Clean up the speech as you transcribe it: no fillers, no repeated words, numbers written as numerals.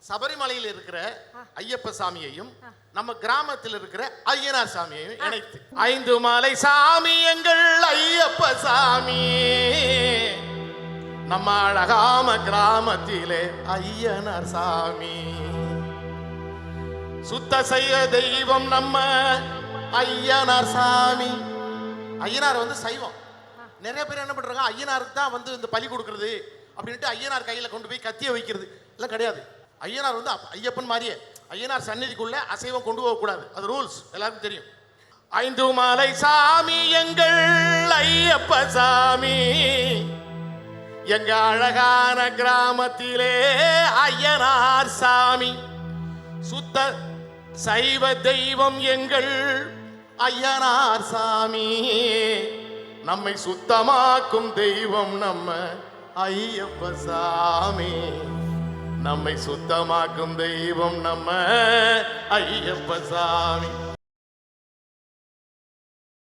சபரிமலையில் இருக்கிற ஐயப்ப சாமியையும் நம்ம கிராமத்தில் இருக்கிற ஐயனார் சாமியையும் இணைத்து 5 மலை சாமி எங்கள் ஐயப்ப சாமி, நம்ம அழகாம கிராமத்திலே ஐயனார் சாமி, சுத்த செய்ய தெய்வம் நம்ம ஐயனார் சாமி. ஐயனார் வந்து சைவம். நிறைய பேர் என்ன பண்றாங்க, ஐயனாருக்கு தான் வந்து இந்த பலி கொடுக்கறது அப்படின்ட்டு ஐயனார் கையில கொண்டு போய் கத்திய வைக்கிறது எல்லாம் கிடையாது. ஐயனார் வந்து ஐயப்பன் மாதிரியே ஐயனார் சந்நிதிக்குள்ள அசைவம் கொண்டு போக கூடாது, அது ரூல்ஸ் எல்லாருக்கும் தெரியும். 5 மலை சாமி எங்கள் ஐயப்ப சாமி, எங்க அழகான கிராமத்திலே ஐயனார் சாமி, சுத்த சைவ தெய்வம் எங்கள் ஐயனார் சாமி, நம்மை சுத்தமாக்கும் தெய்வம் நம்ம ஐயப்ப சாமி, நம்மை சுத்தமாக்கும் தெய்வம் நம்ம ஐயப்ப சாமி.